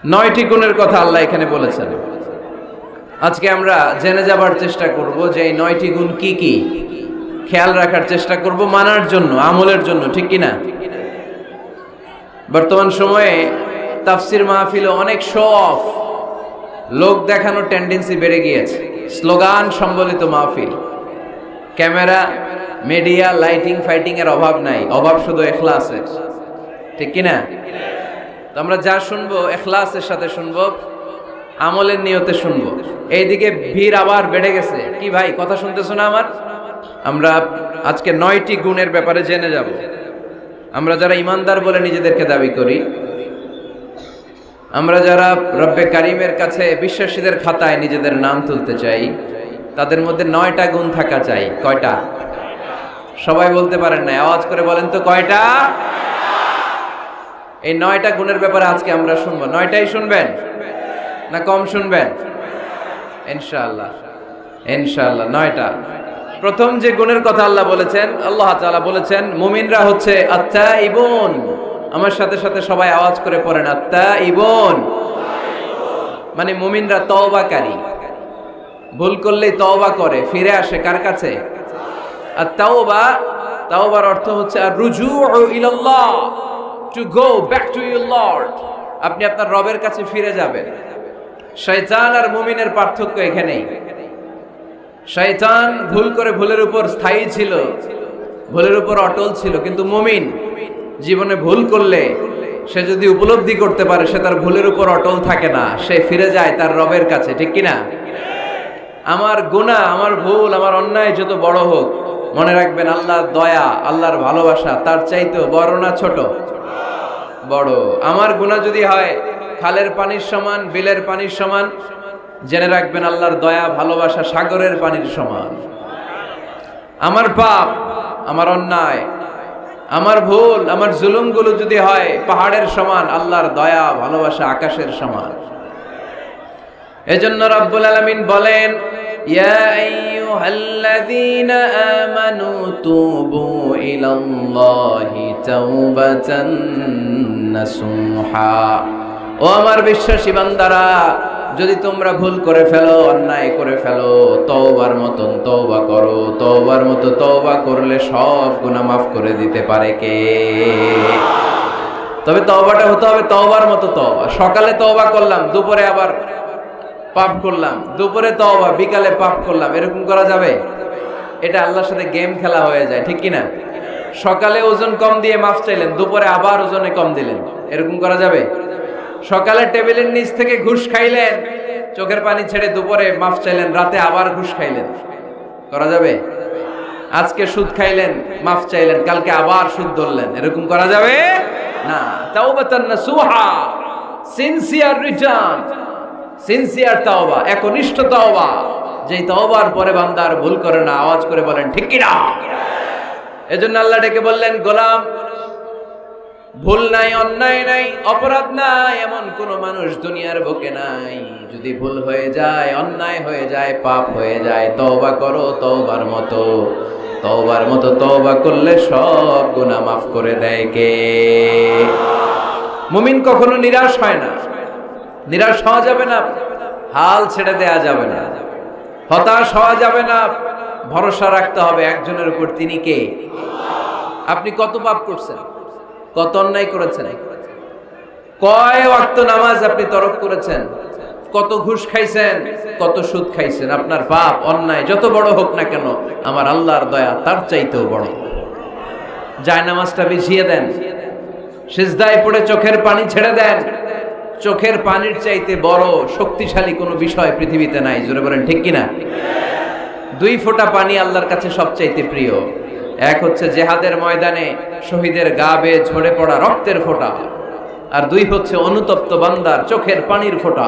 9টি গুণের কথা আল্লাহ এখানে বলেছেন। আজকে আমরা জেনে যাবার চেষ্টা করব যে এই 9টি গুণ কি কি, খেয়াল রাখার চেষ্টা করব মানার জন্য, আমলের জন্য, ঠিক কিনা? বর্তমান সময়ে তাফসির মাহফিলে অনেক শো অফ, লোক দেখানোর টেন্ডেন্সি বেড়ে গিয়েছে। স্লোগান সম্বলিত মাহফিল, ক্যামেরা, মিডিয়া, লাইটিং, ফাইটিং এর অভাব নাই, অভাব শুধু ইখলাসের, ঠিক কিনা? তো আমরা যা শুনবো ইখলাসের সাথে শুনবো, আমলের নিয়তে শুনবো। এইদিকে ভিড় আবার বেড়ে গেছে। কি ভাই, কথা শুনতেছো না আমার? আমরা আজকে 9টি গুণের ব্যাপারে জেনে যাব। আমরা যারা ইমানদার বলে নিজেদেরকে দাবি করি, আমরা যারা রব্বে কারিমের কাছে বিশ্বাসীদের খাতায় নিজেদের নাম তুলতে চাই, তাদের মধ্যে 9টা গুণ থাকা চাই। কয়টা? সবাই বলতে পারেন না, আওয়াজ করে বলেন তো কয়টা? এই 9টা গুণের ব্যাপারে আজকে আমরা শুনবো। 9টাই শুনবেন না কম শুনবেন? ইনশাআল্লাহ, ইনশাআল্লাহ 9টা। প্রথম যে গুণের কথা আল্লাহ বলেছেন, আল্লাহ তাআলা বলেছেন মুমিনরা হচ্ছে আত্তাইবুন। আমার সাথে সাথে সবাই আওয়াজ করে পড়েন, আত্তাইবুন। মানে মুমিনরা তওবাকারী, ভুল করলেই তওবা করে, ফিরে আসে কার কাছে? আর তাওবা, তাওবার অর্থ হচ্ছে আর রুজুউ ইলাল্লাহ, to go back to your lord. আপনি আপনার রবের কাছে ফিরে যাবেন। শয়তান আর মুমিনের পার্থক্য এখানেই। শয়তান ভুল করে ভুলের উপর স্থায়ী ছিল, ভুলের উপর অটল ছিল, কিন্তু মুমিন জীবনে ভুল করলে সে যদি উপলব্ধি করতে পারে সে তার ভুলের উপর অটল থাকে না, সে ফিরে যায় তার রবের কাছে, ঠিক কিনা? আমার গুনাহ, আমার ভুল, আমার অন্যায় যত বড় হোক, মনে রাখবেন আল্লাহর দয়া, আল্লাহর ভালোবাসা তার চাইতেও বড় না ছোট? বড়। আমার গুনাহ যদি হয় খালের পানির সমান, বিলের পানির সমান, জেনে রাখবেন আল্লাহর দয়া ভালোবাসা সাগরের পানির সমান। আমার পাপ, আমার অন্যায়, আমার ভুল, আমার জুলুমগুলো যদি হয় পাহাড়ের সমান, আল্লাহর দয়া ভালোবাসা আকাশের সমান। এজন্য রব্বুল আলামিন বলেন, ইয়া আইয়ুহাল্লাযীনা আমানু তুবু ইলাল্লাহি তাওবাতান নাসুহা। ও আমার বিশ্বাসী বান্দারা, যদি তোমরা ভুল করে ফেলো, অন্যায় করে ফেলো, তওবার মতন তওবা করো। তওবার মতো তওবা করলে সব গুনাহ মাফ করে দিতে পারে কে? তবে তওবাটা হতে হবে তওবার মতো তওবা। সকালে তওবা করলাম, দুপুরে আবার পাপ করলাম, দুপুরে তওবা, বিকালে পাপ করলাম, এরকম করা যাবে? এটা আল্লাহর সাথে গেম খেলা হয়ে যায়, ঠিক কিনা? সকালে ওজন কম দিয়ে মাফ চাইলেন, দুপুরে আবার ওজনে কম দিলেন, এরকম করা যাবে? সকালে টেবিলের নিচ থেকে ঘুষ খাইলেন, চোখের পানি ছেড়ে দুপুরে মাফ চাইলেন, রাতে আবার ঘুষ খাইলেন, করা যাবে? আজকে সুদ খাইলেন, মাফ চাইলেন, কালকে আবার সুদ ধরলেন, এরকম করা যাবে না। তাওবাতান নাসুহা, সিনসিয়ার রিটার্ন, সিনসিয়ার তাওবা, একনিষ্ঠ তাওবা, যেই তাওবার পরে বান্দার ভুল করে না। আওয়াজ করে বলেন ঠিক কিনা? এজন্য আল্লাহ ডেকে বললেন, গোলাম, ভুল নাই, অন্যায় নাই, অপরাধ নাই, এমন কোন মানুষ দুনিয়ার বুকে নাই। যদি ভুল হয়ে যায়, অন্যায় হয়ে যায়, পাপ হয়ে যায়, তওবা করো তওবার মতো। তওবার মতো তওবা করলে সব গুনাহ মাফ করে দেয় কে? মুমিন কখনো নিরাশ হয় না, নিরাশ হওয়া যাবে না, হাল ছেড়ে দেয়া যাবে না, হতাশ হওয়া যাবে না। ভরসা রাখতে হবে একজনের উপর, তিনি কে? আপনি কত পাপ করছেন, কত অন্যায় করেছেন, কয় ওয়াক্ত নামাজ আপনি তরক করেছেন, কত ঘুষ খাইছেন, কত সুদ খাইছেন। আপনার পাপ অন্যায় যত বড় হোক না কেন, আমার আল্লাহর দয়া তার চাইতেও বড়। জায়নামাজটা বিছিয়ে দেন, সিজদায় পড়ে চোখের পানি ছেড়ে দেন। চোখের পানির চাইতে বড় শক্তিশালী কোনো বিষয় পৃথিবীতে নাই। জোরে বলেন ঠিক কিনা? 2 ফোঁটা পানি আল্লাহর কাছে সবচাইতে প্রিয়। এক হচ্ছে জিহাদের ময়দানে শহীদের গা বেয়ে ঝরে পড়া রক্তের ফোঁটা, আর 2 হচ্ছে অনুতপ্ত বান্দার চোখের পানির ফোঁটা।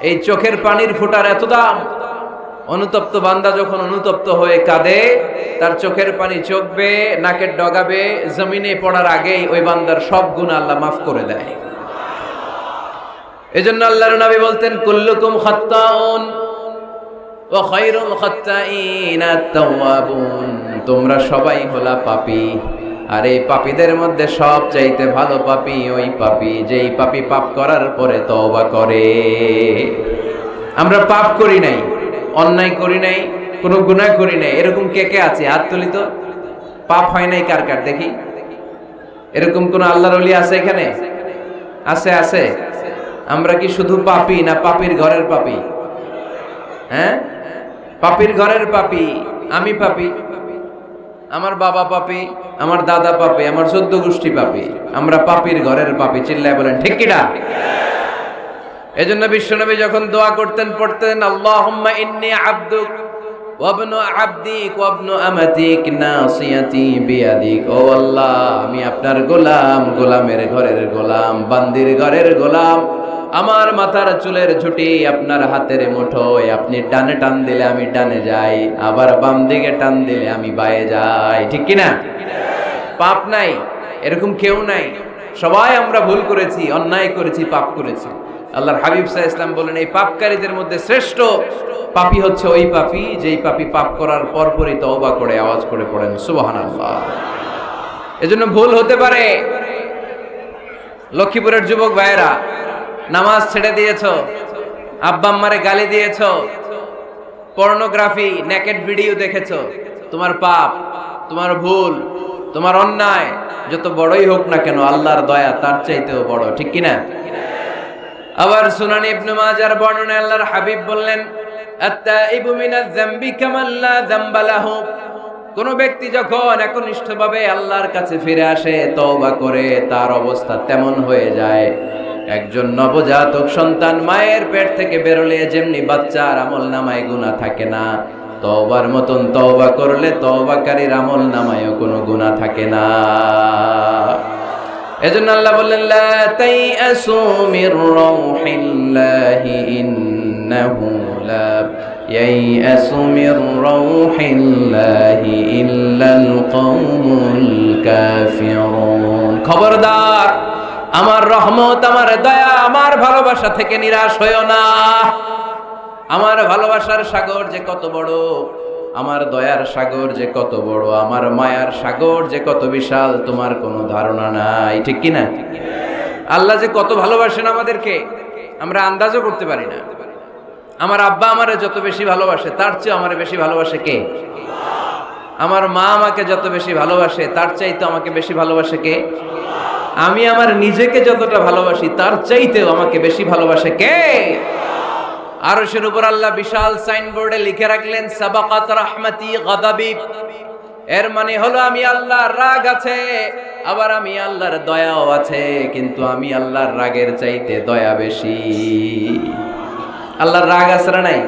এই চোখের পানির ফোঁটার এত দাম, অনুতপ্ত বান্দা যখন অনুতপ্ত হয়ে কাঁদে, তার চোখের পানি চোখ বেয়ে নাকের ডগা বেয়ে জমিনে পড়ার আগেই ওই বান্দার সব গুনাহ আল্লাহ মাফ করে দেয়। এজন্য আল্লাহর নবী বলতেন, কুল্লুকুম খাত্তাউন ওয়া খায়রুল খাত্তাইনা আত-তাওয়াবুন। তোমরা সবাই হলা পাপী, আর এই পাপীদের মধ্যে সবচাইতে ভালো পাপী ওই পাপী যেই পাপী পাপ করার পরে তওবা করে। আমরা পাপ করি নাই, অন্যায় করি নাই, কোনো গুনাহ করি নাই, এরকম কে কে আছে? হাত তুলি তো। পাপ হয় নাই কার কার দেখি? এরকম কোন আল্লাহর ওলি আছে এখানে? আছে আছে। আমরা কি শুধু পাপী না পাপীর ঘরের পাপী? হ্যাঁ, পাপীর ঘরের পাপী। আমি পাপী, আমার বাবা পাপী, আমার দাদা পাপী, আমার 14 গোষ্ঠী পাপী। আমরা পাপীর ঘরের পাপী। চিল্লায় বলেন ঠিক কিনা? এজন্য বিশ্বনবী যখন দোয়া করতেন পড়তেন, আল্লাহুম্মা ইন্নী আবদুক ওয়া ইবনু আবদিক ওয়া ইবনু আমাতিক নাসিয়াতি বিয়াদিক। ও আল্লাহ, আমি আপনার গোলাম, গোলামের ঘরের গোলাম, বান্দির ঘরের গোলাম। আমার মাথার চুলের ঝুঁটি আপনার হাতের মুঠোয়। আপনি ডানে টান দিলে আমি ডানে যাই, আবার বাম দিকে টান দিলে আমি বায়ে যাই। ঠিক কিনা? পাপ নাই এরকম কেউ নাই। সবাই আমরা ভুল করেছি, অন্যায় করেছি, পাপ করেছি। আল্লাহর হাবিব সাল্লাল্লাহু আলাইহি ওয়াসাল্লাম বলেন, এই পাপকারীদের মধ্যে শ্রেষ্ঠ পাপী হচ্ছে ওই পাপী যেই পাপী পাপ করার পরপরই তওবা করে আওয়াজ করে পড়েন সুবহানাল্লাহ। এজন্য ভুল হতে পারে। লক্ষ্মীপুরের যুবক ভাইয়েরা, নামাজ ছেড়ে দিয়েছো, আব্বা আম্মারে গালি দিয়েছো, পর্নোগ্রাফি নেকেড ভিডিও দেখেছো, তোমার পাপ, তোমার ভুল, তোমার অন্যায় যত বড়ই হোক না কেন আল্লাহর দয়া তার চাইতেও বড়। ঠিক কিনা? আবার সুনান ইবনে মাজার বর্ণনায় আল্লাহর হাবিব বললেন, আত-তাইবু মিনাজ যামবি কামান লা যামবা লাহু। কোন ব্যক্তি যখন একনিষ্ঠভাবে আল্লাহর কাছে ফিরে আসে, তওবা করে, তার অবস্থা তেমন হয়ে যায় একজন নবজাতক সন্তান মায়ের পেট থেকে বেরোলে যেমনি বাচ্চার আমলনামায় গুনাহ থাকে না, তওবার মতন তওবা করলে তওবাকারীর আমলনামায়ও কোনো গুনাহ থাকে না। এজন্য আল্লাহ বললেন, লা তাইআসু মির রাউহিল্লাহি ইন্নাহু লা ইয়াইআসু মির রাউহিল্লাহি ইল্লাল কওমুল কাফিরুন। খবরদার, আমার রহমত, আমার দয়া, আমার ভালোবাসা থেকে নিরাশ হইও না। আমার ভালোবাসার সাগর যে কত বড়, আমার দয়ার সাগর যে কত বড়, আমার মায়ার সাগর যে কত বিশাল, তোমার কোনো ধারণা নাই। ঠিক কিনা? আল্লাহ যে কত ভালোবাসেন আমাদেরকে আমরা আন্দাজও করতে পারি না। আমার আব্বা আমারে যত বেশি ভালোবাসে তার চেয়ে আমারে বেশি ভালোবাসে কে? আমার মা আমাকে যত বেশি ভালোবাসে তার চাইতে আমাকে বেশি ভালোবাসে কে? আমি আমার নিজেকে যতটা ভালোবাসি তার চাইতেও আমাকে বেশি ভালোবাসে কে? আরশের উপর আল্লাহ বিশাল সাইনবোর্ডে লিখে রাখলেন, সাবাকাত রাহমাতি গাদাবি। এর মানে হলো আমি আল্লাহর রাগ আছে, আবার আমি আল্লাহর দয়াও আছে, কিন্তু আমি আল্লাহর রাগের চাইতে দয়া বেশি। আল্লাহর রাগ আছে না নাই?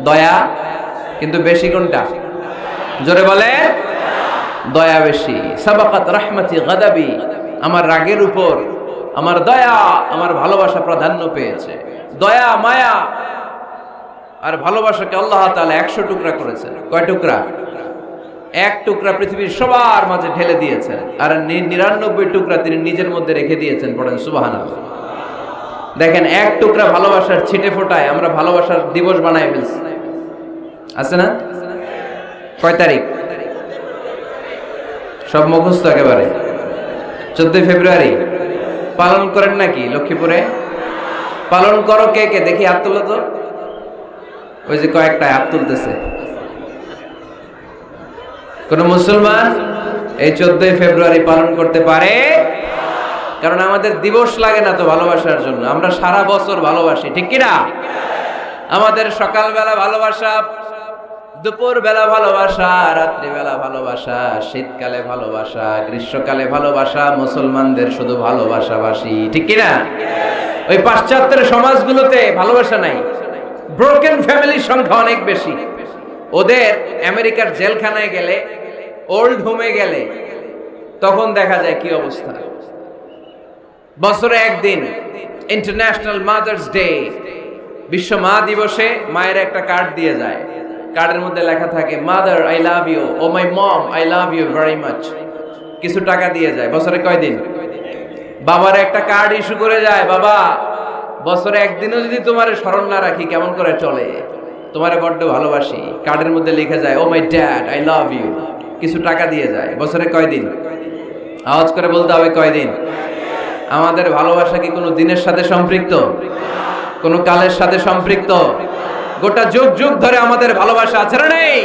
দয়া কিন্তু বেশি কোনটা? জোরে বলে, দয়া বেশি। সাবাকাত রাহমাতি গাদাবি, আমার রাগের উপর আমার দয়া, আমার ভালোবাসা প্রাধান্য পেয়েছে। দয়া, মায়া আর ভালোবাসাকে আল্লাহ তাআলা 100 টুকরা করেছেন। কয় টুকরা? 1 টুকরা পৃথিবীর সবার মাঝে ঢেলে দিয়েছেন, আর 99 টুকরা তিনি নিজের মধ্যে রেখে দিয়েছেন। পড়েন সুবহানাল্লাহ। দেখেন, 1 টুকরা ভালোবাসার ছিটে ফোটায় আমরা ভালোবাসার দিবস বানায় ফেলছি। আছে না? কয় তারিখ? সব মুখস্থ একেবারে। 14 ফেব্রুয়ারি পালন করেন নাকি লক্ষ্মীপুরে? পালন করো কে কে দেখি, হাত তুলো তো। ওই যে কয়েকটা হাত তুলতেছে। কোন মুসলমান এই 14 ফেব্রুয়ারি পালন করতে পারে? কারণ আমাদের দিবস লাগে না তো ভালোবাসার জন্য, আমরা সারা বছর ভালোবাসি। ঠিক কিনা? আমাদের সকালবেলা ভালোবাসা, দুপুর বেলা ভালোবাসা, রাত্রিবেলা ভালোবাসা, শীতকালে ভালোবাসা, গ্রীষ্মকালে ভালোবাসা, মুসলমানদের শুধু ভালোবাসাবাসী। ঠিক কিনা? ওই পাশ্চাত্যের সমাজগুলোতে ভালোবাসা নাই, ব্রোকেন ফ্যামিলির সংখ্যা অনেক বেশি। ওদের আমেরিকার জেলখানায় গেলে, ওল্ড হোমে গেলে তখন দেখা যায় কি অবস্থা। বছরে একদিন ইন্টারন্যাশনাল মাদার্স ডে, বিশ্ব মা দিবসে মায়ের একটা কার্ড দিয়ে যায়। কার্ডের মধ্যে লেখা থাকে, মাদার আই লাভ ইউ, ও my mom I love you very much. কিছু টাকা দিয়ে যায়। বছরে কয়দিন? বাবার একটা কার্ড ইস্যু করে যায়, বাবা বছরে একদিনও যদি তোমার স্মরণ না রাখি কেমন করে চলে, তোমারে বড্ড ভালোবাসি। কার্ডের মধ্যে লিখে যায়, oh my dad I love you. কিছু টাকা দিয়ে যায়। বছরে কয়দিন? আওয়াজ করে বলতে হবে কয়দিন? আমাদের ভালোবাসা কি কোনো দিনের সাথে সম্পৃক্ত? কোনো কালের সাথে সম্পৃক্ত? গোটা যুগ যুগ ধরে আমাদের ভালোবাসা আছে না নেই?